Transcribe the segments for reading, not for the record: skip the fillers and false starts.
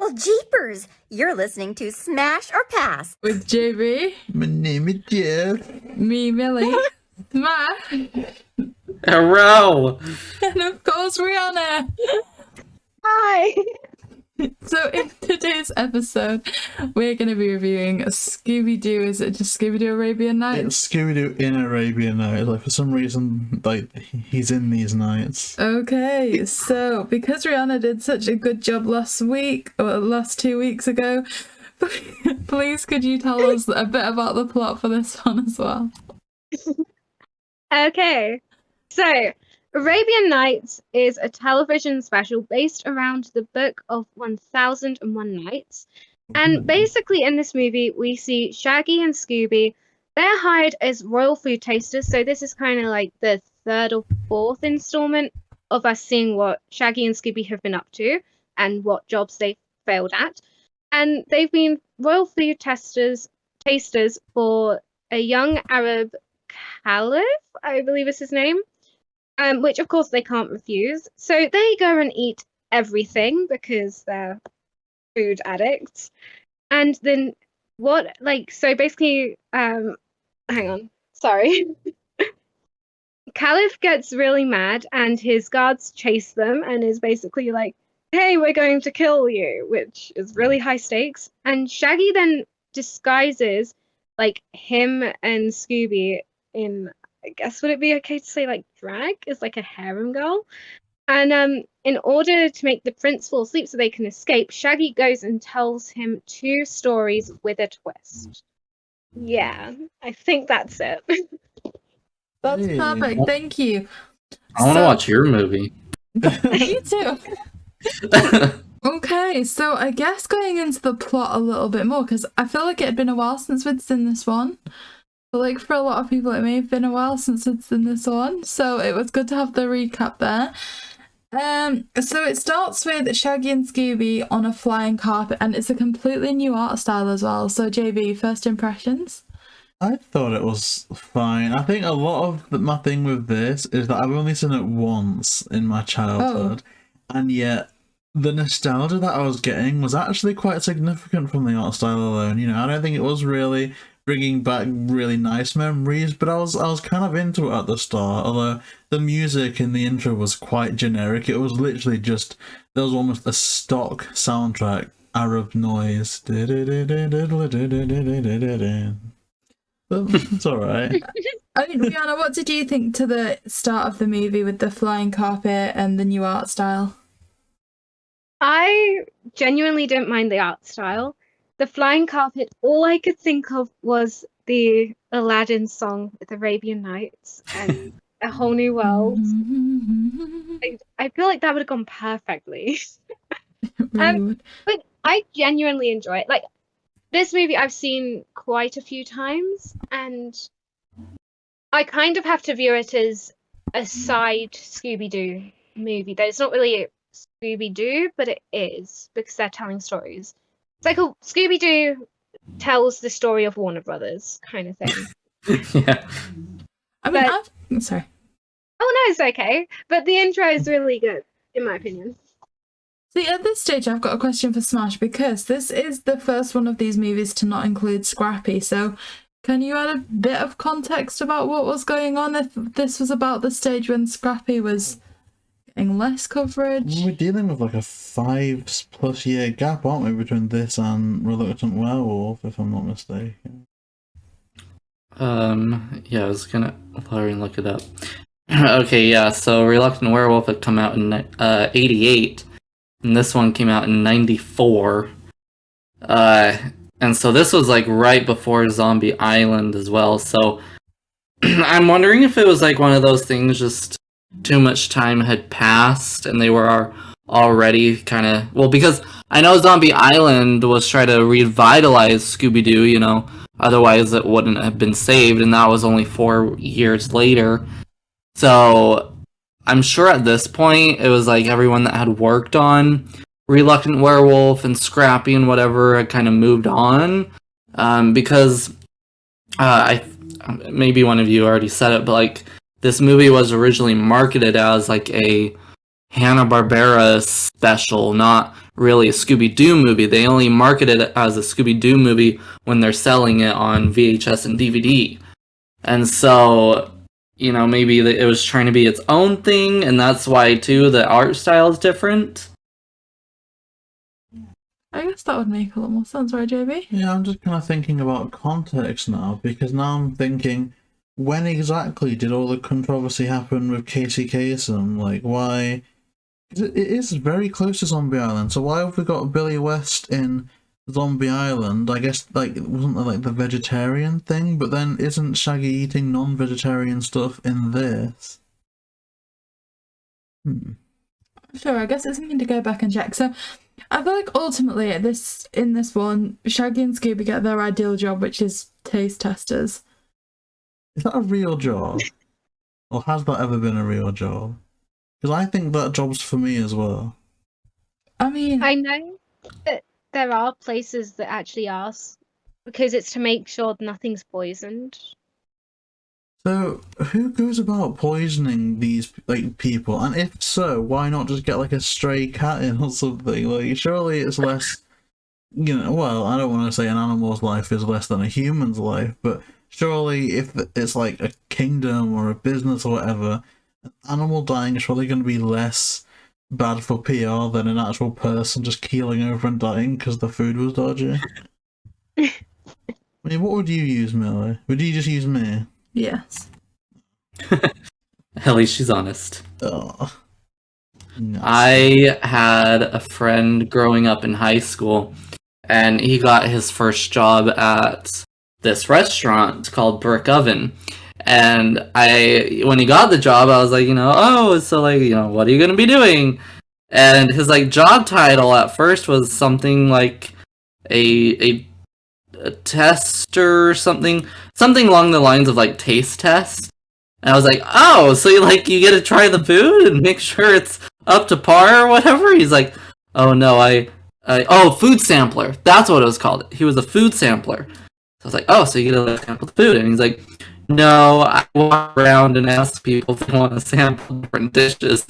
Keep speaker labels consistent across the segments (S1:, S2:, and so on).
S1: Well, jeepers! You're listening to Smash or Pass
S2: with JayBee.
S3: My name is Jeff.
S2: Me, Millie. Smash.
S4: Hello.
S2: And of course, Rihanna.
S5: Hi.
S2: So in today's episode, we're going to be reviewing Scooby Doo. Is it just Scooby Doo Arabian Nights?
S3: It's Scooby Doo in Arabian Nights. Like, for some reason, like, he's in these nights.
S2: Okay, so because Rihanna did such a good job last 2 weeks ago, please could you tell us a bit about the plot for this one as well?
S5: Okay, so Arabian Nights is a television special based around the book of 1001 Nights. And basically in this movie, we see Shaggy and Scooby. They're hired as royal food tasters. So this is kind of like the third or fourth installment of us seeing what Shaggy and Scooby have been up to and what jobs they failed at. And they've been royal food tasters for a young Arab caliph, I believe is his name. Which of course they can't refuse. So they go and eat everything because they're food addicts. And then so basically, hang on, sorry. Caliph gets really mad and his guards chase them and is basically like, hey, we're going to kill you, which is really high stakes. And Shaggy then disguises like him and Scooby in, I guess, would it be okay to say like drag is like a harem girl? And in order to make the prince fall asleep so they can escape, Shaggy goes and tells him 2 stories with a twist. Yeah, I think that's it.
S2: That's perfect, thank you.
S4: I want to watch your movie.
S2: Me too. Okay, so I guess going into the plot a little bit more, because I feel like it had been a while since we'd seen this one. But like for a lot of people, it may have been a while since we'd seen this one, so it was good to have the recap there. So it starts with Shaggy and Scooby on a flying carpet, and it's a completely new art style as well. So JayBee, first impressions?
S3: I thought it was fine. I think a lot of my thing with this is that I've only seen it once in my childhood, and yet the nostalgia that I was getting was actually quite significant from the art style alone. You know, I don't think it was really bringing back really nice memories, but I was kind of into it at the start, although the music in the intro was quite generic. It was literally just, there was almost a stock soundtrack, Arab noise. It's alright.
S2: I mean, Rihanna, what did you think to the start of the movie with the flying carpet and the new art style?
S5: I genuinely don't mind the art style. The flying carpet, all I could think of was the Aladdin song with Arabian Nights and A Whole New World. I feel like that would have gone perfectly.
S2: Really
S5: but I genuinely enjoy it. Like, this movie I've seen quite a few times, and I kind of have to view it as a side Scooby-Doo movie. That it's not really Scooby-Doo, but it is, because they're telling stories. It's like a Scooby-Doo tells the story of Warner Brothers kind of thing.
S4: Yeah.
S2: I mean, I'm sorry.
S5: Oh no, it's okay. But the intro is really good, in my opinion.
S2: See, at this stage, I've got a question for Smash, because this is the first one of these movies to not include Scrappy. So, can you add a bit of context about what was going on if this was about the stage when Scrappy was getting less coverage?
S3: We're dealing with like a 5+ year gap, aren't we, between this and Reluctant Werewolf, if I'm not mistaken.
S4: Yeah, I was gonna look it up. Okay, yeah, so Reluctant Werewolf had come out in 88, and this one came out in 94. And so this was like right before Zombie Island as well, so I'm wondering if it was like one of those things, just too much time had passed and they were already kind of, well, because I know Zombie Island was trying to revitalize Scooby-Doo, you know, otherwise it wouldn't have been saved, and that was only 4 years later. So I'm sure at this point it was like everyone that had worked on Reluctant Werewolf and Scrappy and whatever had kind of moved on, because maybe one of you already said it, but like this movie was originally marketed as like a Hanna-Barbera special, not really a Scooby Doo movie. They only market it as a Scooby Doo movie when they're selling it on VHS and DVD. And so, you know, maybe it was trying to be its own thing, and that's why, too, the art style is different.
S2: I guess that would make a lot more sense, right, JayBee?
S3: Yeah, I'm just kind of thinking about context now, because now I'm thinking, when exactly did all the controversy happen with Casey Kasem? Like, why? It is very close to Zombie Island, so why have we got Billy West in Zombie Island? I guess, like, it wasn't like the vegetarian thing, but then isn't Shaggy eating non-vegetarian stuff in this?
S2: Sure, I guess it's something to go back and check. So I feel like ultimately in this one, Shaggy and Scooby get their ideal job, which is taste testers.
S3: Is that a real job? Or has that ever been a real job? Because I think that job's for me as well.
S2: I mean,
S5: I know that there are places that actually ask, because it's to make sure nothing's poisoned.
S3: So, who goes about poisoning these, like, people? And if so, why not just get, like, a stray cat in or something? Like, surely it's less, you know, well, I don't want to say an animal's life is less than a human's life, but surely if it's, like, a kingdom or a business or whatever, an animal dying is probably going to be less bad for PR than an actual person just keeling over and dying because the food was dodgy. I mean, what would you use, Millie? Would you just use me?
S2: yes.
S4: At least she's honest.
S3: Oh. No.
S4: I had a friend growing up in high school, and he got his first job at this restaurant called Brick Oven. And when he got the job, I was like, so like, what are you going to be doing? And his like job title at first was something like a tester or something along the lines of like taste test. And I was like, oh, so you get to try the food and make sure it's up to par or whatever? He's like, oh no, food sampler. That's what it was called. He was a food sampler. So I was like, oh, so you get to sample the food. And he's like, no, I walk around and ask people if they want to sample different dishes.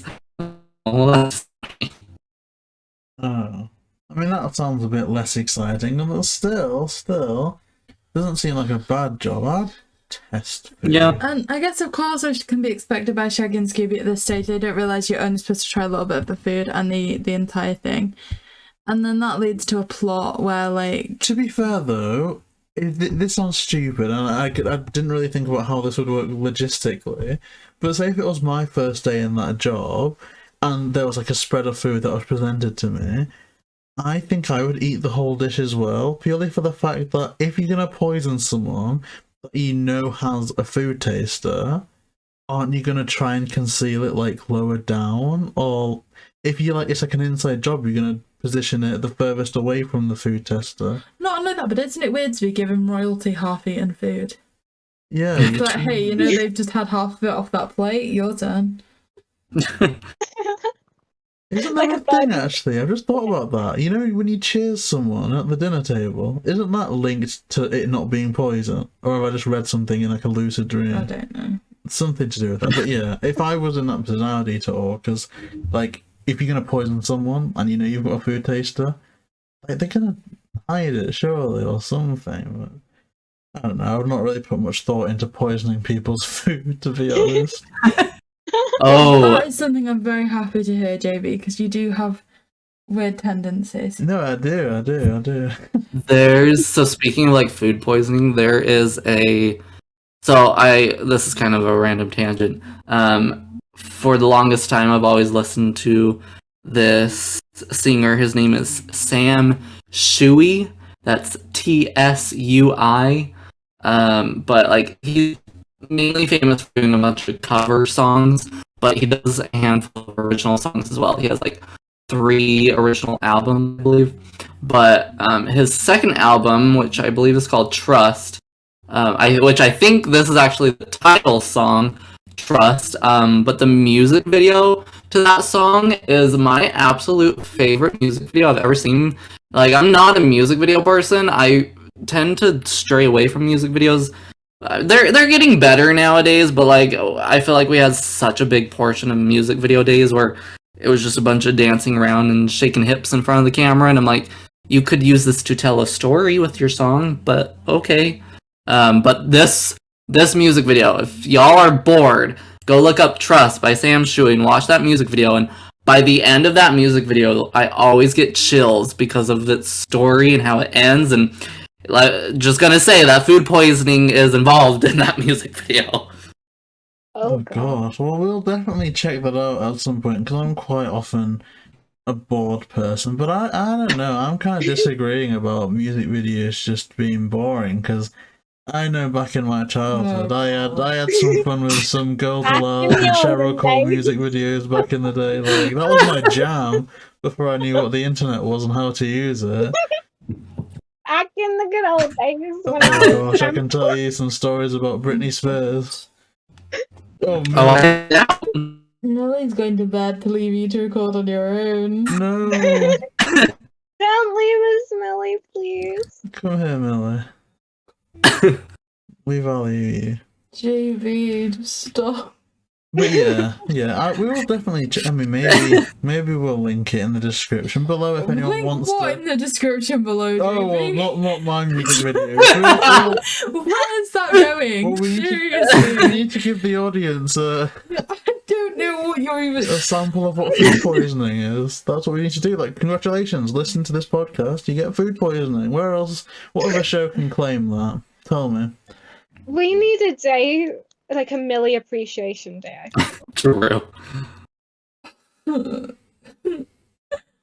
S4: Well, that's funny.
S3: Oh. I mean, that sounds a bit less exciting, but still, doesn't seem like a bad job. I'd test food.
S4: Yeah.
S2: And I guess, of course, as can be expected by Shaggy and Scooby at this stage, they don't realise you're only supposed to try a little bit of the food and the entire thing. And then that leads to a plot where, like...
S3: To be fair, though, this sounds stupid, and I didn't really think about how this would work logistically, but say if it was my first day in that job, and there was like a spread of food that was presented to me, I think I would eat the whole dish as well, purely for the fact that if you're going to poison someone that you know has a food taster, aren't you going to try and conceal it like lower down? Or if you like, it's like an inside job, you're going to position it the furthest away from the food tester.
S2: Not only that, but isn't it weird to be given royalty half-eaten food?
S3: Yeah.
S2: It's like, hey, they've just had half of it off that plate, your turn.
S3: Isn't that a thing, actually? I've just thought about that. You know, when you cheers someone at the dinner table, isn't that linked to it not being poison? Or have I just read something in like a lucid dream?
S2: I don't know.
S3: Something to do with that. But yeah, if I was in that position, I'd eat it all, because, like, if you're going to poison someone and you know you've got a food taster, like, they're going to hide it, surely, or something. But I don't know, I've not really put much thought into poisoning people's food, to be honest.
S4: Oh,
S2: That is something I'm very happy to hear, JayBee, because you do have weird tendencies.
S3: No, I do.
S4: so speaking of like food poisoning, there is this is kind of a random tangent. For the longest time, I've always listened to this singer. His name is Sam Shui. That's Tsui. But like, he's mainly famous for doing a bunch of cover songs, but he does a handful of original songs as well. He has like 3 original albums, I believe. But his second album, which I believe is called Trust, which I think this is actually the title song, Trust, but the music video to that song is my absolute favorite music video I've ever seen. Like, I'm not a music video person. I tend to stray away from music videos. They're getting better nowadays, but like, I feel like we had such a big portion of music video days where it was just a bunch of dancing around and shaking hips in front of the camera, and I'm like, you could use this to tell a story with your song, but okay. But this music video, if y'all are bored, go look up Trust by Sam Shui and watch that music video, and by the end of that music video, I always get chills because of its story and how it ends, and just gonna say that food poisoning is involved in that music video.
S3: Oh gosh, well we'll definitely check that out at some point, because I'm quite often a bored person, but I don't know, I'm kind of disagreeing about music videos just being boring, because I know back in my childhood, I had some fun with some Grey DeLisle and Cheryl Cole music videos back in the day. Like, that was my jam before I knew what the internet was and how to use it.
S5: Back in the good old days.
S3: Oh my gosh, I can tell you some stories about Britney Spears. Oh man.
S4: Oh,
S2: Millie's going to bed to leave you to record on your own.
S3: No.
S5: Don't leave us, Millie, please.
S3: Come here, Millie. We value you.
S2: JayBee, just stop.
S3: But yeah, we will definitely. I mean, maybe we'll link it in the description below if anyone
S2: Link
S3: wants
S2: what
S3: to.
S2: in the description below,
S3: Oh well,
S2: JayBee?
S3: not my music video.
S2: Where is that going?
S3: Well, we
S2: Seriously.
S3: need to give the audience
S2: I don't know what you're even...
S3: a sample of what food poisoning is. That's what we need to do. Like, congratulations, listen to this podcast, you get food poisoning. Where else? What other show can claim that? Tell me.
S5: We need a day, like a Millie appreciation day. I think.
S4: true.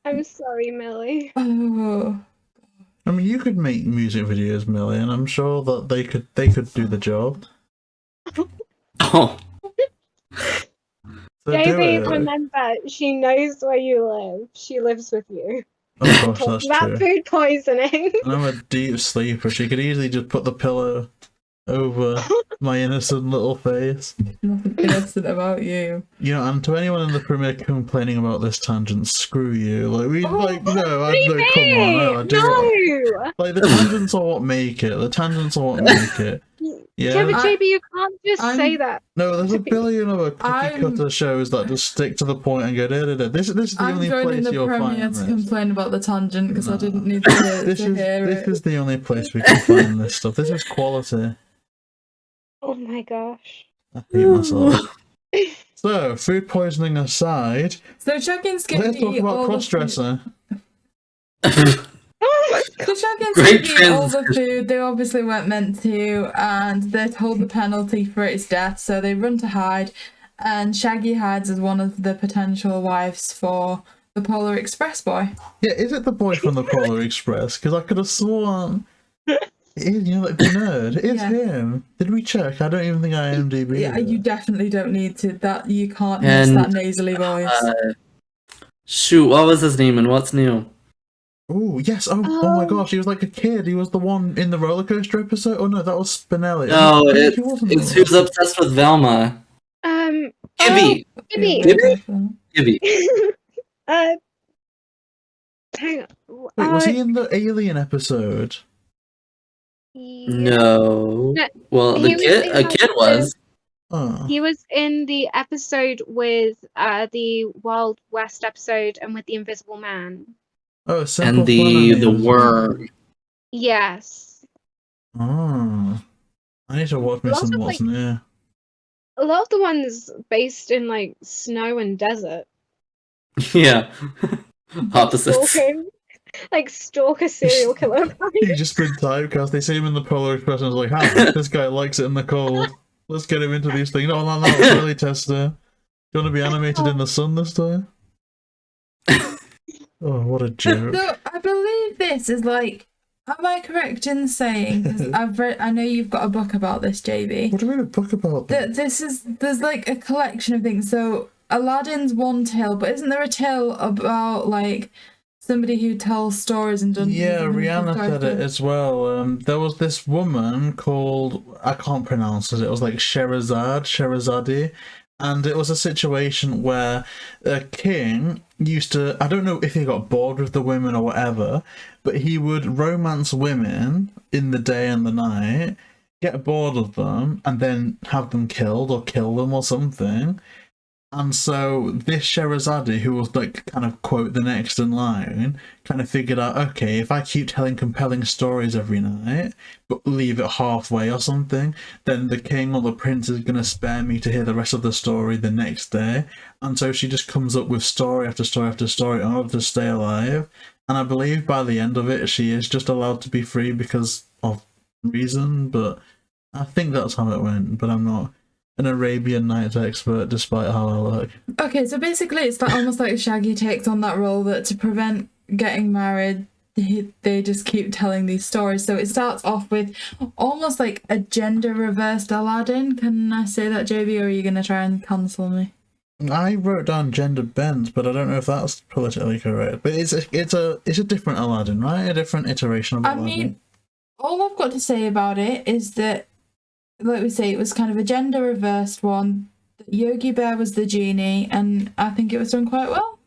S5: I'm sorry, Millie.
S2: Oh.
S3: I mean, you could make music videos, Millie, and I'm sure that they could do the job.
S4: Oh.
S3: So
S5: JayBee,
S3: do it.
S5: remember, she knows where you live. She lives with you.
S3: Oh gosh,
S5: Talk
S3: that's
S5: about
S3: true.
S5: food poisoning.
S3: And I'm a deep sleeper. She could easily just put the pillow over my innocent little face.
S2: Nothing innocent about you.
S3: You know, and to anyone in the premiere complaining about this tangent, screw you. Like, we, like, no,
S5: What do you
S3: no, come on, no, I do not.
S5: No!
S3: Like, the tangents are what make it. The tangents are what make it.
S5: Yeah, but
S3: Yeah?
S5: JayBee, you can't just say
S2: I'm-
S5: that.
S3: No, there's a billion other cookie
S2: I'm-
S3: cutter shows that just stick to the point and go, da, da, da. This is the
S2: I'm
S3: only
S2: joining
S3: place
S2: the
S3: you'll
S2: premiere
S3: find
S2: to
S3: this.
S2: complain about the tangent because I
S3: No.
S2: didn't need to hear
S3: This
S2: it.
S3: is the only place we can find this stuff. This is quality.
S5: Oh my gosh.
S3: I hate myself. So, food poisoning aside,
S2: So Shaggy and Scooby
S3: let's talk
S2: eat all
S3: about
S2: the
S3: cross-dresser.
S5: Oh my
S2: So Shaggy and
S4: Great
S2: Scooby eat all the
S4: transition.
S2: food they obviously weren't meant to, and they're told the penalty for its death, so they run to hide, and Shaggy hides as one of the potential wives for the Polar Express boy.
S3: Yeah, is it the boy from the Polar Express? Because I could have sworn... It is, you know, like the nerd. It's
S2: Yeah.
S3: him. Did we check? I don't even think I IMDb.
S2: Yeah, you definitely don't need to. That you can't
S4: And,
S2: miss that nasally voice.
S4: Shoot, what was his name and what's new?
S3: Oh yes! Oh my gosh! He was like a kid. He was the one in the roller coaster episode. Oh no, that was Spinelli.
S4: No,
S3: He wasn't
S4: it's
S3: the
S4: who's obsessed with Velma. Gibby.
S5: Gibby.
S4: Gibby.
S5: Hang on.
S3: Wait, was he in the Alien episode?
S4: No.
S5: No,
S4: Well,
S5: he was in
S4: a kid was.
S3: Oh.
S5: He was in the episode with the Wild West episode and with the Invisible Man.
S3: Oh, Simple
S4: And the
S3: Plan.
S4: worm.
S5: Yes.
S3: Oh. I need to watch me
S5: Lots
S3: some
S5: of,
S3: What's
S5: like-
S3: New.
S5: A lot of the ones based in like snow and desert.
S4: Yeah. Opposites.
S5: Stalking. Like stalker serial killer.
S3: He just been typecast. They see him in the Polar Express and was like, "Ha, this guy likes it in the cold. Let's get him into these things." No, really, Tester. Do you want to be animated in the sun this time? Oh, what a joke!
S2: So I believe this is like. Am I correct in saying? 'Cause I've read. I know you've got a book about this, JayBee.
S3: What do we have a book about?
S2: There's like a collection of things. So Aladdin's one tale, but isn't there a tale about like somebody who tells stories and does?
S3: Yeah, Rihanna said it as well. There was this woman called, I can't pronounce it. It was like Sherazadi, and it was a situation where a king used to, I don't know if he got bored with the women or whatever, but he would romance women in the day and the night, get bored of them, and then have them killed or kill them or something. And so this Sherazade, who was like kind of quote the next in line, kind of figured out, okay, if I keep telling compelling stories every night, but leave it halfway or something, then the king or the prince is going to spare me to hear the rest of the story the next day. And so she just comes up with story after story after story in order to stay alive. And I believe by the end of it, she is just allowed to be free because of reason, but I think that's how it went, but I'm not an Arabian Nights expert, despite how I look.
S2: Okay, so basically it's like almost like Shaggy takes on that role that to prevent getting married, they just keep telling these stories. So it starts off with almost like a gender-reversed Aladdin. Can I say that, JayBee, or are you going to try and cancel me?
S3: I wrote down gender bent, but I don't know if that's politically correct. But it's a different Aladdin, right? A different iteration of Aladdin.
S2: I mean, all I've got to say about it is that, like we say, it was kind of a gender reversed one. Yogi Bear was the genie, and I think it was done quite well.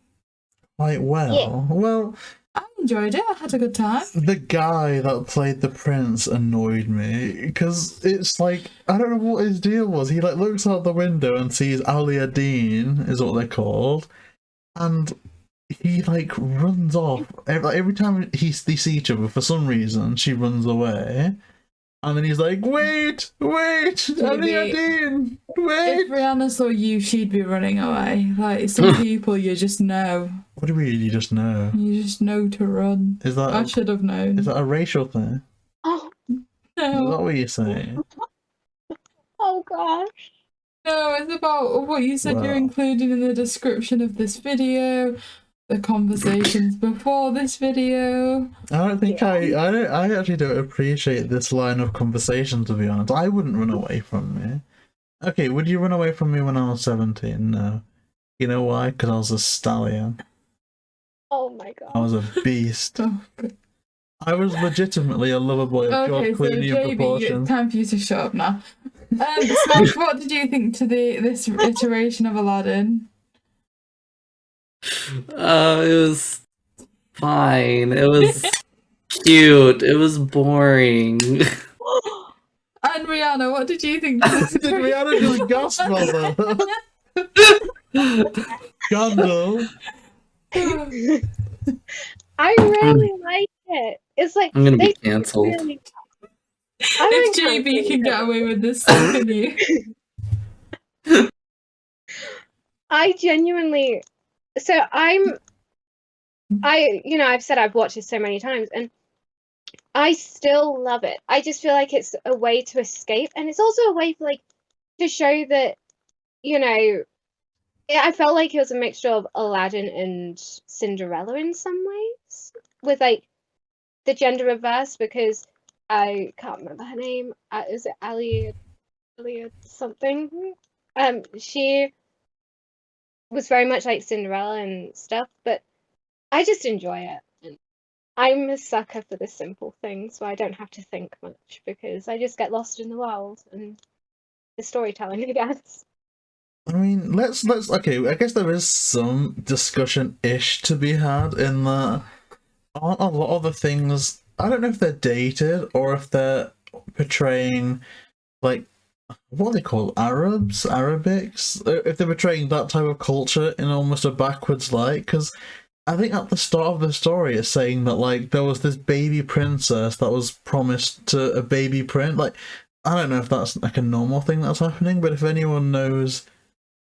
S3: Quite well?
S5: Yeah.
S3: Well,
S2: I enjoyed it. I had a good time.
S3: the guy that played the prince annoyed me, because it's like, I don't know what his deal was. He like looks out the window and sees Aladdin, is what they're called, and he like runs off. Every time they see each other, for some reason, she runs away. And then he's like, wait, Aladdin, wait.
S2: If Rihanna saw you, she'd be running away. Like, some people, you just know.
S3: What do you mean you just know?
S2: You just know to run.
S3: Is that
S2: I should have known.
S3: Is that a racial thing?
S5: Oh,
S3: Is
S2: No,
S3: that what you're saying?
S5: oh gosh.
S2: no, it's about what you said you're
S3: Wow.
S2: including in the description of this video, the conversations before this video.
S3: I don't think I actually don't appreciate this line of conversation, to be honest. I wouldn't run away from me. Okay, would you run away from me when I was 17? No. You know why? Because I was a stallion.
S5: Oh my
S3: I
S5: god.
S3: was a beast.
S2: Oh, good.
S3: I was legitimately a lover boy of
S2: Okay,
S3: George
S2: so
S3: Clooney
S2: JayBee, it's
S3: proportions.
S2: time for you to shut up now. Smash, what did you think to this iteration of Aladdin?
S4: It was fine. It was cute. It was boring.
S2: And Rihanna, what did you think to this
S3: Did Rihanna just gasp about that? Scandal.
S5: I really like it. It's like
S4: I'm gonna be
S5: they
S4: cancelled.
S5: really.
S2: If JayBee can get away with this, so can you?
S5: I genuinely. So I've said I've watched it so many times, and I still love it. I just feel like it's a way to escape, and it's also a way for to show that, I felt like it was a mixture of Aladdin and Cinderella in some ways, with the gender reverse, because I can't remember her name. Is it Alia something? She was very much like Cinderella and stuff, but I just enjoy it. And I'm a sucker for the simple things, so I don't have to think much because I just get lost in the world and the storytelling, I guess.
S3: I mean, let's okay, I guess there is some discussion-ish to be had in that aren't a lot of the things, I don't know if they're dated or if they're portraying what are they called? Arabics? If they're portraying that type of culture in almost a backwards light, because I think at the start of the story it's saying that there was this baby princess that was promised to a baby prince. I don't know if that's a normal thing that's happening, but if anyone knows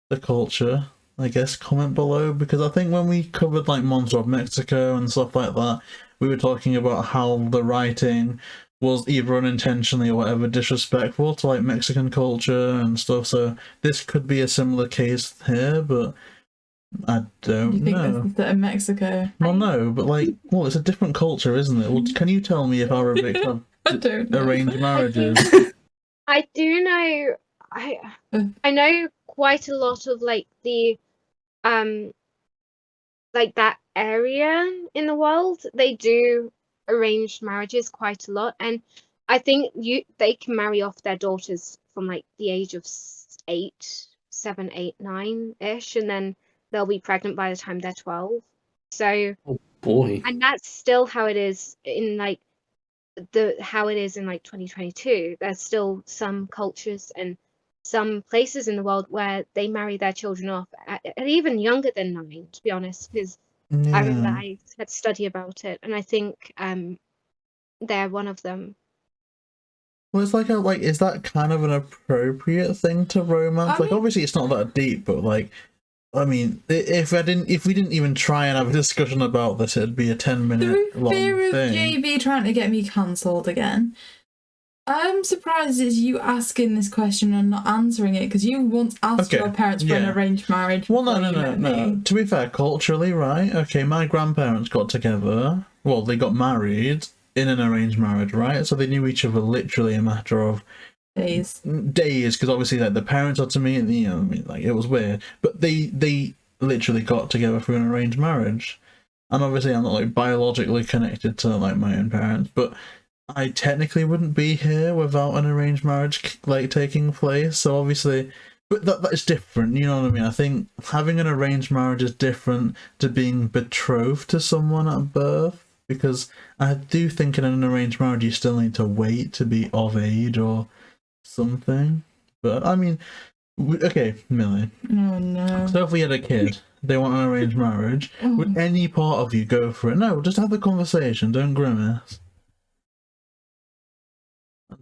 S3: the culture, I guess comment below, because I think when we covered Monster of Mexico and stuff like that, we were talking about how the writing was either unintentionally or whatever disrespectful to Mexican culture and stuff, so this could be a similar case here, but I don't
S2: You think
S3: know.
S2: this is set in Mexico?
S3: Well, no, but it's a different culture, isn't it? Well, can you tell me if Arabics have
S2: I don't know.
S3: arranged marriages?
S5: I do know. I know quite a lot of the that area in the world. They do arranged marriages quite a lot, and I think they can marry off their daughters from the age of 7, 8, 9-ish, and then they'll be pregnant by the time they're 12. So,
S4: Oh boy.
S5: and that's still how it is in how it is in 2022. There's still some cultures and some places in the world where they marry their children off at even younger than 9, to be honest, because I remember I had to study about it, and I think they're one of them.
S3: Well, it's like is that kind of an appropriate thing to romance? Like, obviously it's not that deep, but like, I mean, if we didn't even try and have a discussion about this, it'd be a 10-minute long
S2: fear
S3: thing.
S2: of JayBee trying to get me cancelled again. I'm surprised it's you asking this question and not answering it, because you once asked your parents for an arranged marriage.
S3: Well, no. To be fair, culturally, right? Okay, my grandparents got together. Well, they got married in an arranged marriage, right? So they knew each other literally a matter of
S2: days,
S3: because obviously, like, the parents had to meet. You know, I mean, like, it was weird, but they literally got together through an arranged marriage. And obviously, I'm not like biologically connected to like my own parents, but I technically wouldn't be here without an arranged marriage like taking place. So obviously, but that's different. You know what I mean? I think having an arranged marriage is different to being betrothed to someone at birth, because I do think in an arranged marriage you still need to wait to be of age or something. But I mean, okay, Millie.
S2: Oh no.
S3: So if we had a kid, they want an arranged marriage. Would any part of you go for it? No, just have the conversation. Don't grimace.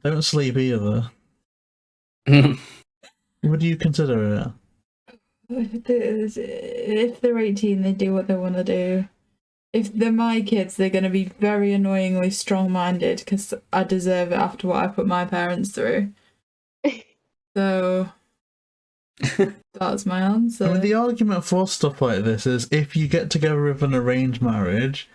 S3: Don't sleep either. Would you consider it?
S2: If they're 18, they do what they want to do. If they're my kids, they're going to be very annoyingly strong-minded, because I deserve it after what I put my parents through. So that's my answer.
S3: I mean, the argument for stuff like this is if you get together with an arranged marriage,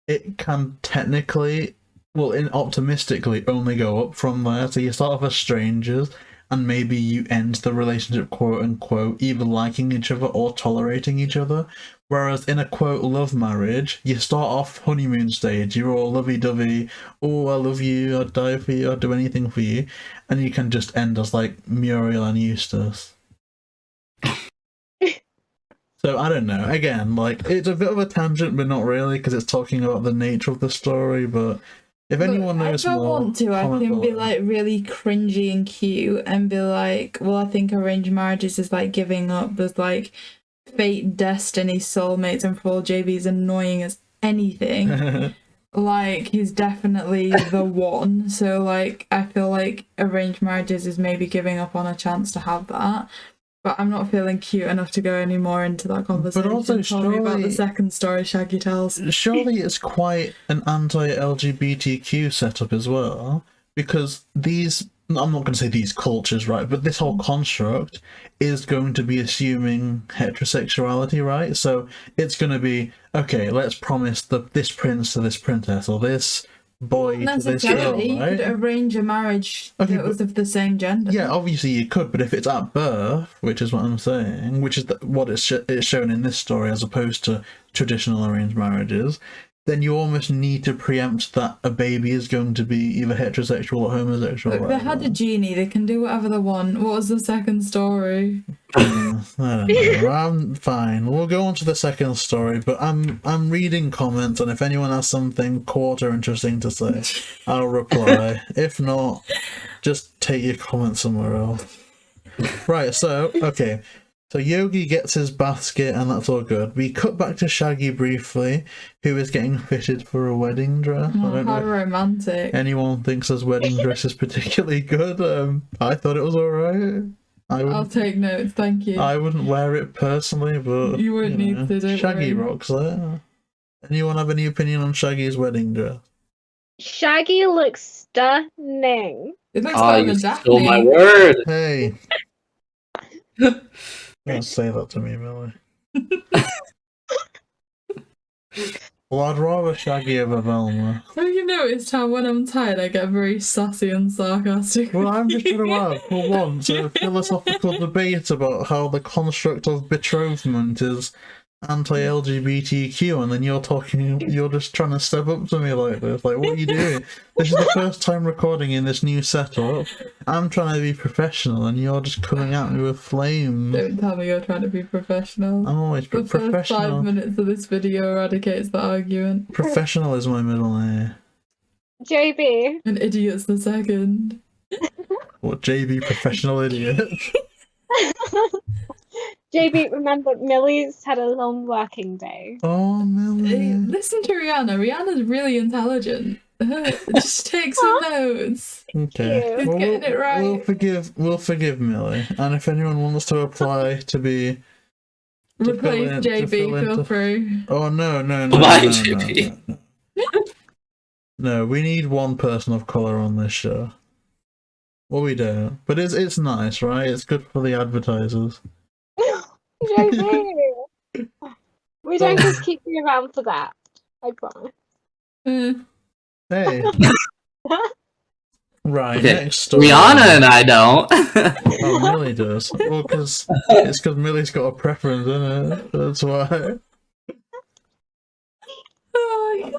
S3: it can technically, well, optimistically, only go up from there. So you start off as strangers, and maybe you end the relationship, quote unquote, either liking each other or tolerating each other. Whereas in a quote love marriage, you start off honeymoon stage, you're all lovey-dovey, oh, I love you, I'd die for you, I'd do anything for you, and you can just end as like Muriel and Eustace. So I don't know, again, like, it's a bit of a tangent, but not really, because it's talking about the nature of the story. But if anyone knows more,
S2: if I want to, I can be like really cringy and cute and be like, well, I think arranged marriages is like giving up. There's like fate, destiny, soulmates, and for all JayBee's annoying as anything, like, he's definitely the one. So like, I feel like arranged marriages is maybe giving up on a chance to have that. But I'm not feeling cute enough to go any more into that conversation.
S3: But also,
S2: tell me about the second story Shaggy tells.
S3: Surely it's quite an anti-LGBTQ setup as well, because these, I'm not going to say these cultures, right, but this whole construct is going to be assuming heterosexuality, right? So it's going to be, okay, let's promise this prince to this princess, or this boy to this girl, right?
S2: You could arrange a marriage that was of the same gender.
S3: Yeah, obviously you could, but if it's at birth, which is what I'm saying, which is what it's shown in this story as opposed to traditional arranged marriages, then you almost need to preempt that a baby is going to be either heterosexual or homosexual.
S2: Look, they had a genie, they can do whatever they want. What was the second story?
S3: I don't know. I'm fine. We'll go on to the second story, but I'm reading comments, and if anyone has something quarter interesting to say, I'll reply. If not, just take your comment somewhere else. Right, so, okay. So Yogi gets his basket, and that's all good. We cut back to Shaggy briefly, who is getting fitted for a wedding dress.
S2: Oh,
S3: I don't
S2: how
S3: know
S2: romantic.
S3: anyone thinks his wedding dress is particularly good. I thought it was alright.
S2: I'll take notes, thank you.
S3: I wouldn't wear it personally, but
S2: you wouldn't need to, don't
S3: Shaggy
S2: worry.
S3: rocks it. Anyone have any opinion on Shaggy's wedding dress?
S5: Shaggy looks stunning.
S2: It looks better
S4: you
S2: than
S4: stole
S2: Daphne.
S4: my word.
S3: Hey. Don't say that to me, Millie. Well, I'd rather Shaggy over Velma.
S2: Have you noticed how when I'm tired I get very sassy and sarcastic?
S3: Well, I'm just going to have, for once, a philosophical debate about how the construct of betrothment is anti-LGBTQ, and then you're just trying to step up to me like this. Like, what are you doing? This is the first time recording in this new setup. I'm trying to be professional, and you're just coming at me with flames.
S2: Don't tell me you're trying to be professional.
S3: I'm always
S2: The
S3: professional.
S2: first 5 minutes of this video eradicates the argument.
S3: Professional is my middle name.
S5: JayBee,
S2: And idiot's the second.
S3: What, JayBee professional idiot?
S5: JayBee, remember, Millie's had a long working day.
S3: Oh, Millie.
S2: Listen to Rihanna. Rihanna's really intelligent. Just take some notes.
S3: Okay,
S2: She's getting it right.
S3: We'll forgive Millie, and if anyone wants to apply to be
S2: Replace JayBee, feel free.
S3: Oh no,
S4: Bye, JayBee.
S3: No, we need one person of color on this show. Well, we don't, but it's nice, right? It's good for the advertisers.
S5: JayBee! We don't just keep you around for that. I promise.
S3: Hey. Right,
S4: Okay.
S3: next story.
S4: Rihanna and I don't.
S3: Oh, Millie does. Well, it's because Millie's got a preference, isn't it? That's why.
S2: Oh,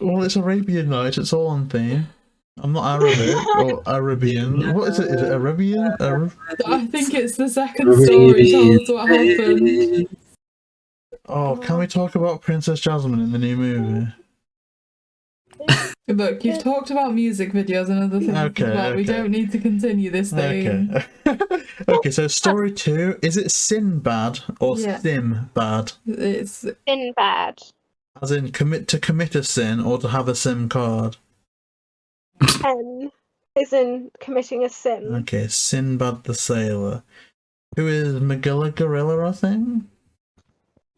S3: Well, it's Arabian Nights. It's all on theme. I'm not Arabic or Arabian. What is it? Is it Arabian?
S2: I think it's the second story. Tell us what happened.
S3: Oh, can we talk about Princess Jasmine in the new movie?
S2: Look, you've talked about music videos and other things
S3: Okay,
S2: as well. We
S3: okay.
S2: don't need to continue this thing.
S3: Okay. Okay, so story 2. Is it Sinbad or
S2: Yeah.
S3: Simbad?
S2: It's
S5: In bad.
S3: As in commit a sin or to have a SIM card?
S5: Is in committing a sin.
S3: Okay, Sinbad the Sailor. Who is Magilla Gorilla, I think?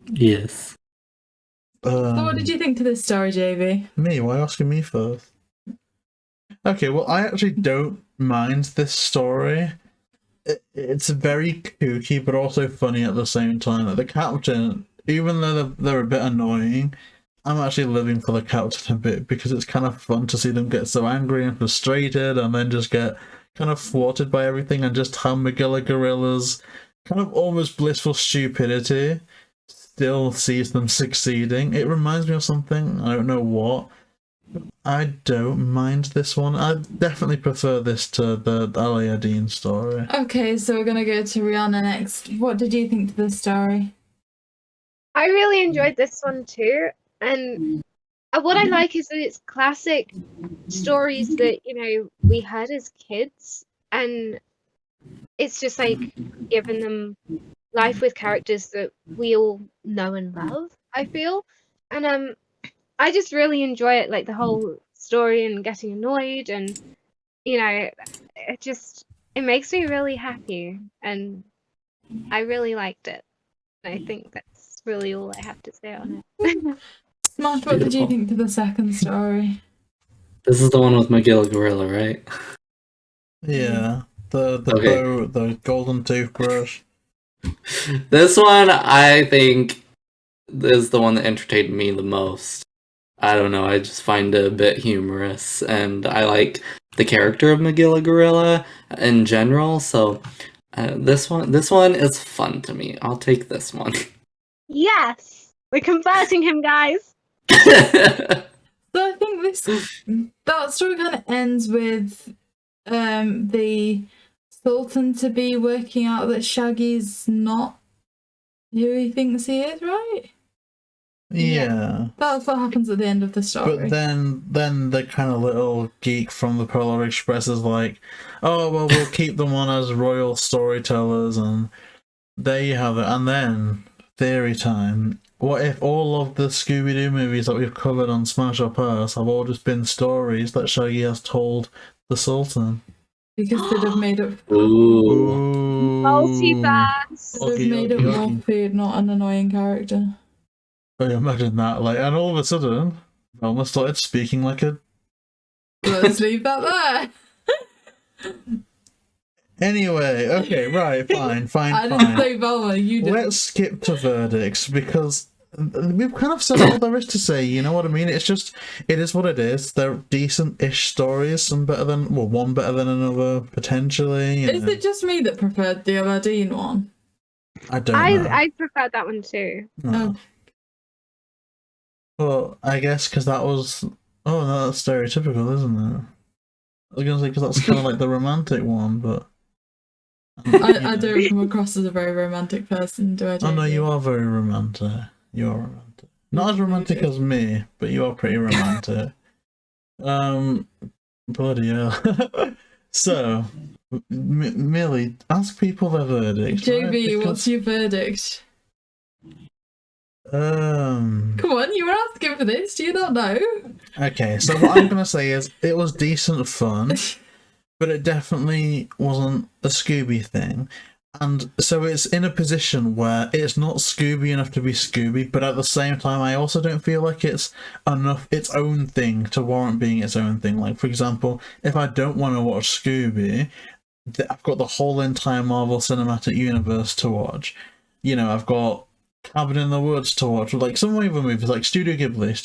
S4: Yes.
S2: So what did you think to this story, JayBee?
S3: Me? Why are you asking me first? Okay, well, I actually don't mind this story. It's very kooky, but also funny at the same time. Like, the captain, even though they're a bit annoying, I'm actually living for the captain a bit because it's kind of fun to see them get so angry and frustrated and then just get kind of thwarted by everything, and just how Magilla Gorilla's kind of almost blissful stupidity still sees them succeeding. It reminds me of something, I don't know what. I don't mind this one. I definitely prefer this to the Aladdin story.
S2: Okay, so we're gonna go to Rihanna next. What did you think to this story?
S5: I really enjoyed this one too. And what I like is that it's classic stories that, we heard as kids. And it's just like giving them life with characters that we all know and love, I feel. And I just really enjoy it, like the whole story and getting annoyed, and it makes me really happy, and I really liked it. I think that's really all I have to say on it.
S2: Smash, what did you think to the second story?
S4: This is the one with Magilla Gorilla, right?
S3: Yeah, the
S4: Okay.
S3: bow, the golden toothbrush.
S4: This one, I think, is the one that entertained me the most. I don't know, I just find it a bit humorous, and I like the character of Magilla Gorilla in general, so this one is fun to me. I'll take this one.
S5: Yes! We're converting him, guys!
S2: So I think that story kind of ends with the Sultan to be working out that Shaggy's not who he thinks he is, right?
S3: Yeah.
S2: That's what happens at the end of the story.
S3: But then the kind of little geek from the Polar Express is like, oh, well, we'll keep them on as royal storytellers, and there you have it. And then, theory time. What if all of the Scooby Doo movies that we've covered on Smash or Pass have all just been stories that Shaggy has told the Sultan?
S2: Because they'd have made up
S4: Ooh.
S5: Multiverse!
S2: they've made up Morphe, not an annoying character.
S3: Oh, imagine that, like, and all of a sudden, Velma started speaking like a...
S2: Let's leave that there.
S3: Anyway, okay, right, fine.
S2: I didn't say Velma, you did.
S3: Let's skip to verdicts, because we've kind of said all there is to say, you know what I mean? It's just, it is what it is. They're decent-ish stories, some better than, well, one better than another, potentially. You
S2: Is
S3: know.
S2: it just me that preferred the Aladdin one?
S3: I don't know.
S5: I preferred that one too.
S3: No. Well, I guess because that was... Oh, no, that's stereotypical, isn't it? I was going to say, because that's kind of like the romantic one, but...
S2: I don't come across as a very romantic person, do I?
S3: Oh, no,
S2: JayBee?
S3: you are very romantic. You are romantic. Not as romantic as me, but you are pretty romantic. Bloody hell. So, Millie, ask people their verdict.
S2: JayBee,
S3: right?
S2: what's your verdict?
S3: Um.
S2: Come on, you were asking for this. Do you not know?
S3: Okay, so what I'm gonna say is it was decent fun, but it definitely wasn't a Scooby thing. And so it's in a position where it's not Scooby enough to be Scooby, but at the same time, I also don't feel like it's enough its own thing to warrant being its own thing. Like, for example, if I don't want to watch Scooby, I've got the whole entire Marvel Cinematic Universe to watch. You know, I've got Cabin in the Woods to watch, like some other movies like Studio Ghibli,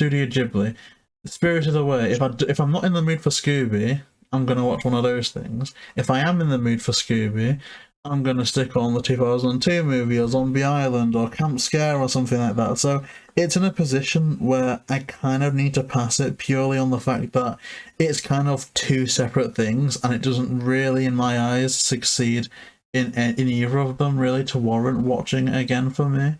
S3: Spirited Away. If I'm not in the mood for Scooby, I'm gonna watch one of those things. If I am in the mood for Scooby, I'm gonna stick on the 2002 movie or Zombie Island or Camp Scare or something like that. So it's in a position where I kind of need to pass it purely on the fact that it's kind of two separate things, and it doesn't really, in my eyes, succeed in either of them really to warrant watching it again for me.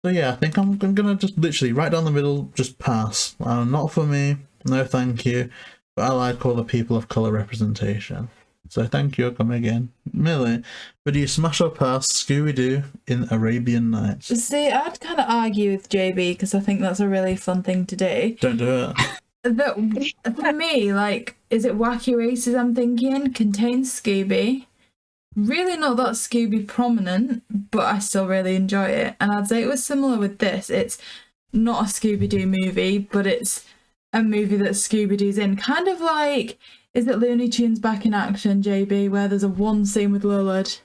S3: So yeah, I think I'm gonna just literally right down the middle, just pass. Not for me, no thank you. But I like all the people of colour representation. So thank you, come again. Millie, but do you smash or pass Scooby Doo in Arabian Nights?
S2: See, I'd kind of argue with JayBee because I think that's a really fun thing to do.
S3: Don't do it.
S2: For me, like, is it Wacky Races I'm thinking? Contains Scooby. Really not that Scooby prominent, but I still really enjoy it. And I'd say it was similar with this. It's not a Scooby Doo movie, but it's a movie that Scooby Doo's in. Kind of like, is it Looney Tunes Back in Action, JayBee, where there's a one scene with Lullard?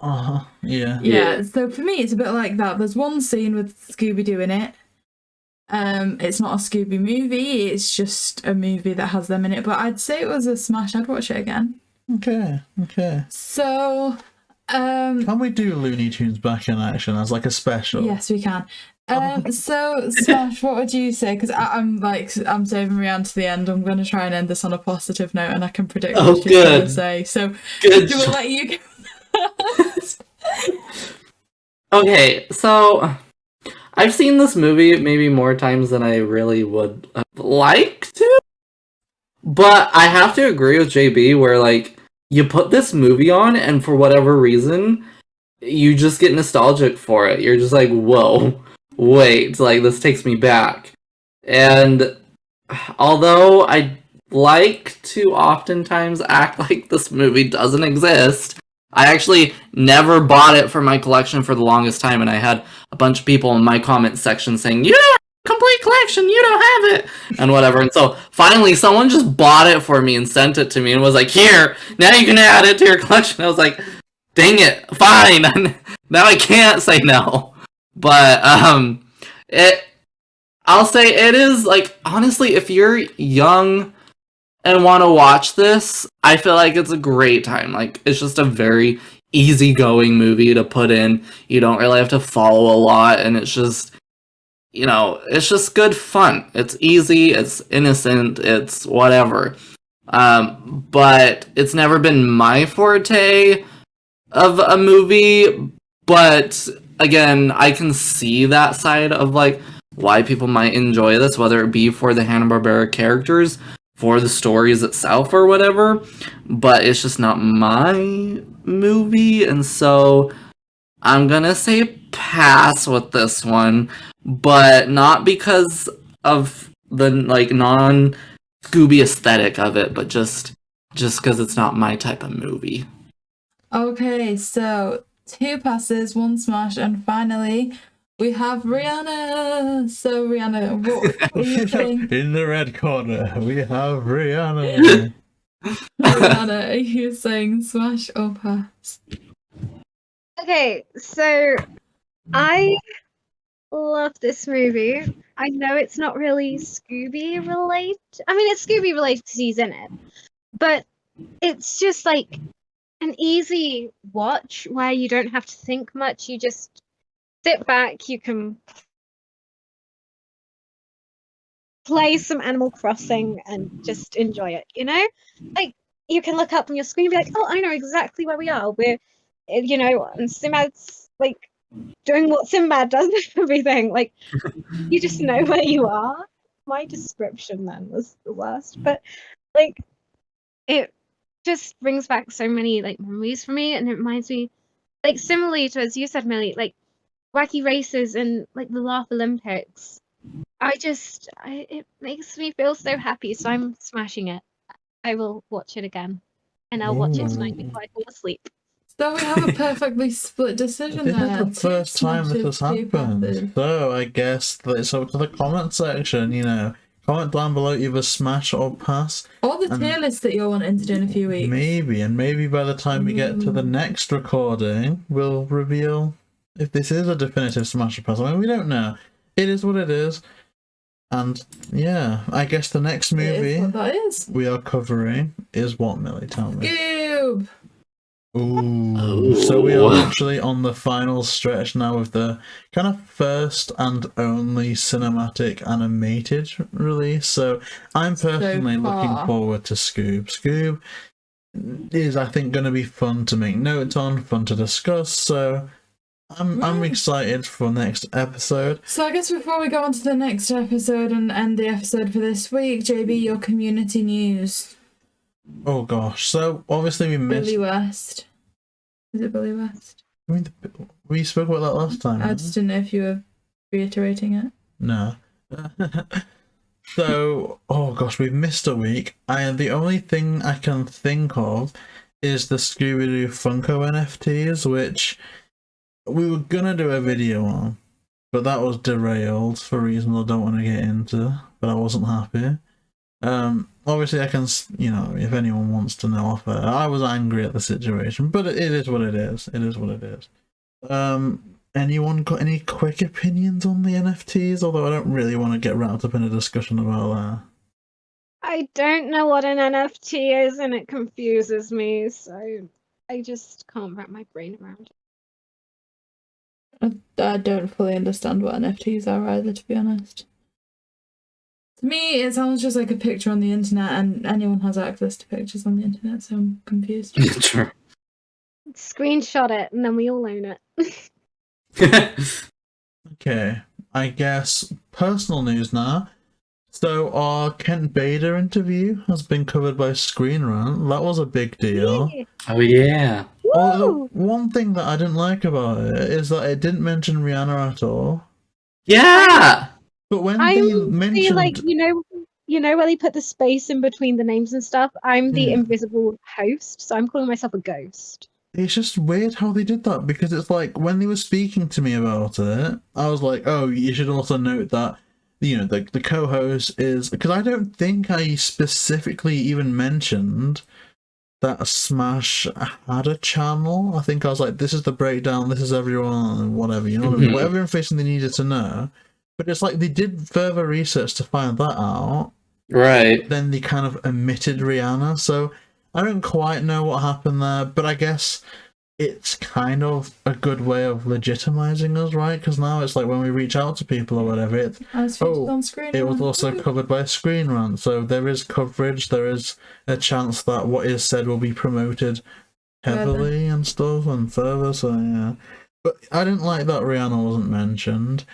S3: Yeah.
S2: Yeah, so for me it's a bit like that. There's one scene with Scooby Doo in it. It's not a Scooby movie, it's just a movie that has them in it. But I'd say it was a smash. I'd watch it again.
S3: Okay.
S2: So
S3: Can we do Looney Tunes Back in Action as like a special?
S2: yes, we can. So Smash, what would you say? Because I'm saving Rianne to the end. I'm going to try and end this on a positive note, and I can predict what she's going to say. So
S4: Good.
S2: we'll let you go.
S4: Okay, so I've seen this movie maybe more times than I really would like to, but I have to agree with JayBee where, like, you put this movie on and for whatever reason, you just get nostalgic for it. You're just like, whoa, wait, like, this takes me back. And although I like to oftentimes act like this movie doesn't exist, I actually never bought it for my collection for the longest time, and I had a bunch of people in my comment section saying, you don't have a complete collection, you don't have it, and whatever. And so finally someone just bought it for me and sent it to me and was like, here, now you can add it to your collection. I was like, dang it, fine. Now I can't say no. But I'll say it is, like, honestly, if you're young and want to watch this, I feel like it's a great time. Like, it's just a very easygoing movie to put in. You don't really have to follow a lot, and it's just, you know, it's just good fun. It's easy, it's innocent, it's whatever. But it's never been my forte of a movie, but again, I can see that side of, like, why people might enjoy this, whether it be for the Hanna-Barbera characters, for the stories itself or whatever, but it's just not my movie, and so I'm gonna say pass with this one, but not because of the, like, non-Scooby aesthetic of it, but just because it's not my type of movie.
S2: Okay, so 2 passes, 1 smash, and finally we have Rihanna. So Rihanna, what are you saying?
S3: In the red corner, we have Rihanna.
S2: Rihanna, are you saying smash or pass?
S5: Okay, so I love this movie. I know it's not really Scooby related. I mean, it's Scooby related because he's in it, but it's just like an easy watch where you don't have to think much. You just sit back, you can play some Animal Crossing and just enjoy it, you know? Like, you can look up on your screen and be like, oh, I know exactly where we are. We're, you know, and Sinbad's, like, doing what Sinbad does and everything. Like, you just know where you are. My description then was the worst. But, like, it just brings back so many like memories for me, and it reminds me, like similarly to as you said, Millie, like wacky races and like the Laugh Olympics. It makes me feel so happy, so I'm smashing it. I will watch it again, and I'll watch it tonight before I fall asleep.
S2: So we have a perfectly split decision
S3: This
S2: there.
S3: is the first time this has happened. So I guess it's up to the comment section, you know. Comment down below either smash or pass.
S2: Or the tier list that you're wanting to do in a few weeks.
S3: Maybe by the time we get to the next recording, we'll reveal if this is a definitive smash or pass. I mean, we don't know. It is what it is. And yeah, I guess the next movie we are covering is what, Millie? Tell me.
S2: Scoob!
S3: Ooh. So we are actually on the final stretch now of the kind of first and only cinematic animated release. So I'm personally looking forward to Scoob. Scoob is, I think, going to be fun to make notes on, fun to discuss. So I'm excited for next episode.
S2: So I guess before we go on to the next episode and end the episode for this week, JayBee, your community news.
S3: Oh gosh, so obviously we missed
S2: Billy West. Is it Billy West?
S3: I mean, we spoke about that last time.
S2: I just didn't know if you were reiterating it.
S3: No. So, oh gosh, we've missed a week. The only thing I can think of is the Scooby Doo Funko NFTs, which we were gonna do a video on, but that was derailed for reasons I don't want to get into, but I wasn't happy. Obviously I can, you know, if anyone wants to know off air, I was angry at the situation, but it is what it is. It is what it is. Anyone got any quick opinions on the NFTs? Although I don't really want to get wrapped up in a discussion about that.
S5: I don't know what an NFT is, and it confuses me, so I just can't wrap my brain around it.
S2: I don't fully understand what NFTs are either, to be honest. To me, it sounds just like a picture on the internet, and anyone has access to pictures on the internet, so I'm confused.
S4: Sure.
S5: Screenshot it, and then we all own it.
S3: Okay, I guess personal news now. So our Kent Bader interview has been covered by Screen Rant. That was a big deal.
S4: Oh yeah.
S3: Although, one thing that I didn't like about it is that it didn't mention Rihanna at all.
S4: Yeah.
S3: But when they mentioned,
S5: feel like you know where they put the space in between the names and stuff. I'm the invisible host, so I'm calling myself a ghost.
S3: It's just weird how they did that, because it's like when they were speaking to me about it, I was like, oh, you should also note that, you know, the co-host is, because I don't think I specifically even mentioned that smASH had a channel. I think I was like, this is the breakdown, this is everyone, and whatever, you know, whatever information they needed to know. But it's like they did further research to find that out.
S4: Right.
S3: Then they kind of omitted Rihanna, so I don't quite know what happened there, but I guess it's kind of a good way of legitimizing us, right? Because now it's like when we reach out to people or whatever, it was also covered by Screen Rant, so there is coverage, there is a chance that what is said will be promoted heavily and stuff and further, so yeah. But I didn't like that Rihanna wasn't mentioned.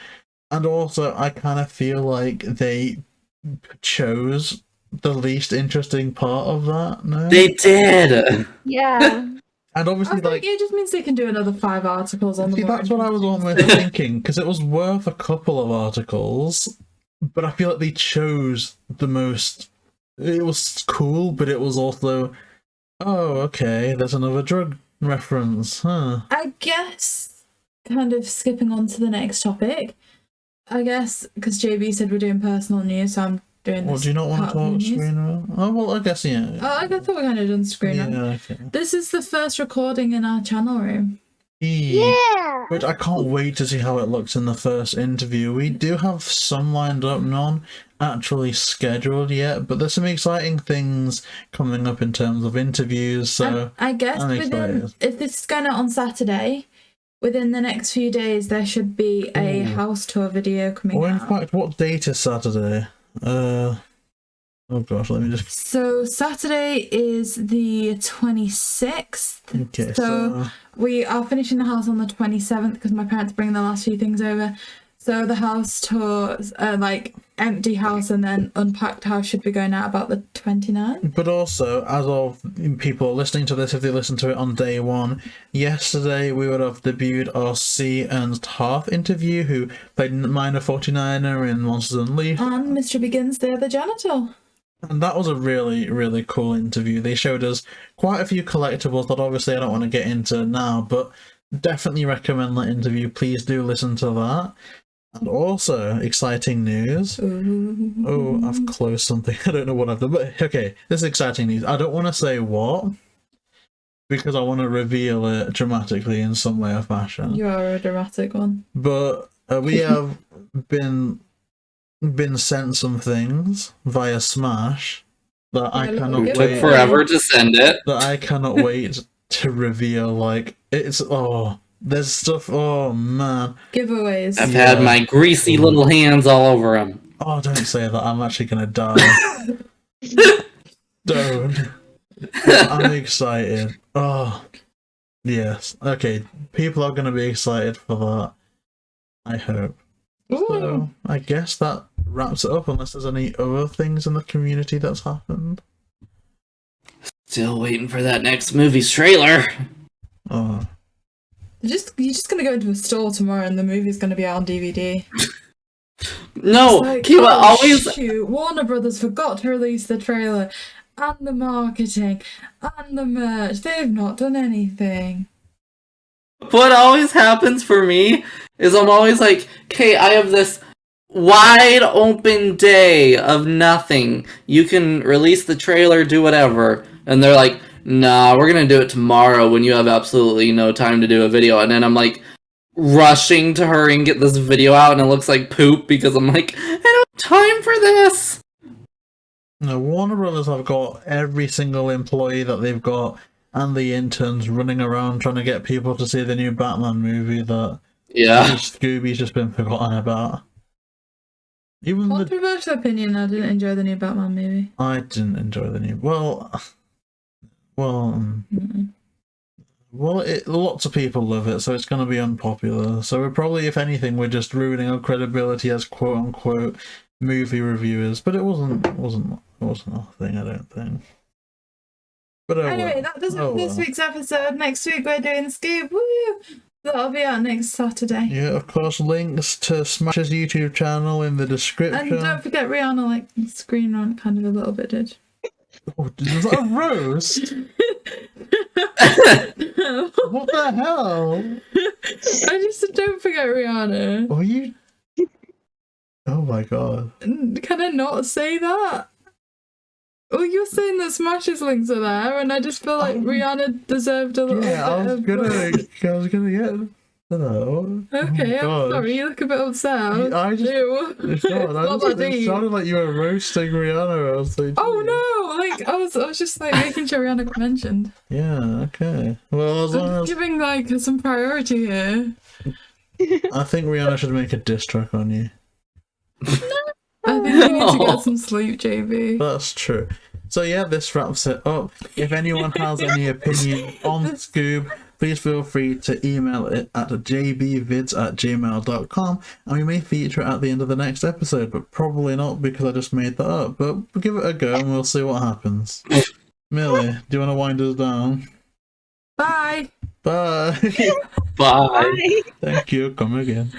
S3: And also, I kind of feel like they chose the least interesting part of that. No,
S4: they did.
S5: Yeah.
S3: And obviously, like,
S2: it just means they can do another 5 articles on the.
S3: See, that's what I was almost thinking, because it was worth a couple of articles, but I feel like they chose the most. It was cool, but it was also, oh, okay, there's another drug reference, huh?
S2: I guess, kind of skipping on to the next topic. I guess because JayBee said we're doing personal news, so I'm doing this.
S3: Well, do you not want to talk Screen Rant? Oh, well, I guess, yeah.
S2: Oh, I thought we kind of done Screen Rant.
S3: Yeah, okay.
S2: This is the first recording in our channel room.
S5: Yeah!
S3: Which I can't wait to see how it looks in the first interview. We do have some lined up, none actually scheduled yet, but there's some exciting things coming up in terms of interviews, so
S2: I guess if this is going out on Saturday, within the next few days, there should be a house tour video coming out.
S3: Or in fact, what date is Saturday? Oh gosh, let me just...
S2: So Saturday is the 26th.
S3: Okay,
S2: so we are finishing the house on the 27th because my parents bring the last few things over. So the house tour, like empty house and then unpacked house, should be going out about the 29th.
S3: But also, as of people listening to this, if they listen to it on day one, yesterday we would have debuted our C. Ernst Harth interview, who played Minor 49er in Monsters Unleashed.
S2: And Mr. Begins, the other janitor.
S3: And that was a really, really cool interview. They showed us quite a few collectibles that obviously I don't want to get into now, but definitely recommend that interview. Please do listen to that. And also, exciting news.
S2: Ooh.
S3: Oh, I've closed something. I don't know what I've done, but okay, this is exciting news. I don't want to say what, because I want to reveal it dramatically in some way or fashion.
S2: You are a dramatic one.
S3: But we have been sent some things via smASH that I cannot
S2: It
S4: Took
S3: wait.
S4: forever to send it.
S3: That I cannot wait to reveal. Like there's stuff. Oh man.
S2: Giveaways.
S4: I've had my greasy little hands all over them.
S3: Oh, don't say that. I'm actually gonna die. Don't. I'm excited. Oh, yes. Okay, people are gonna be excited for that. I hope. So, I guess that wraps it up, unless there's any other things in the community that's happened.
S4: Still waiting for that next movie's trailer.
S3: Oh.
S2: You're just gonna go into a store tomorrow and the movie's gonna be out on DVD.
S4: No,
S2: Like,
S4: Kiwa
S2: oh,
S4: always.
S2: shoot, Warner Brothers forgot to release the trailer and the marketing and the merch. They've not done anything.
S4: What always happens for me is I'm always like, okay, I have this wide open day of nothing. You can release the trailer, do whatever. And they're like, nah, we're gonna do it tomorrow when you have absolutely no time to do a video. And then I'm like rushing to hurry and get this video out, and it looks like poop because I'm like, I don't have time for this.
S3: No, Warner Brothers have got every single employee that they've got and the interns running around trying to get people to see the new Batman movie that Scooby's just been forgotten about. Even
S2: Controversial opinion, I didn't enjoy the new Batman movie.
S3: I didn't enjoy the new. Lots of people love it, so it's going to be unpopular. So we're probably, if anything, we're just ruining our credibility as quote unquote movie reviewers. But it wasn't a thing, I don't think. But
S2: Anyway, that does it for this week's episode. Next week we're doing Scoob. Woo! That'll be out next Saturday.
S3: Yeah, of course, links to smASH's YouTube channel in the description.
S2: And don't forget Rihanna, like, screen rant kind of a little bit did.
S3: Oh, is that a roast? What the hell?
S2: I just said don't forget Rihanna.
S3: Are you? Oh my god.
S2: Can I not say that? Well, you're saying that smASH's links are there, and I just feel like Rihanna deserved a little bit
S3: I was
S2: of...
S3: gonna get. Hello.
S2: Okay,
S3: Oh
S2: I'm sorry, you look a bit upset.
S3: I just.
S2: Ew.
S3: It's not.
S2: Not that
S3: It
S2: deep.
S3: sounded like you were roasting Rihanna. I was like,
S2: Oh no! Like I was just like making sure Rihanna got mentioned.
S3: yeah. Okay. Well, as long
S2: I'm
S3: as
S2: giving like some priority here.
S3: I think Rihanna should make a diss track on you.
S2: I think you need to get some sleep, JayBee.
S3: That's true. So yeah, this wraps it up. If anyone has any opinion on Scoob, please feel free to email it at jbvids@gmail.com, and we may feature it at the end of the next episode, but probably not because I just made that up. But we'll give it a go and we'll see what happens. Millie, do you want to wind us down?
S2: Bye!
S3: Bye.
S4: Bye.
S3: Thank you. Come again.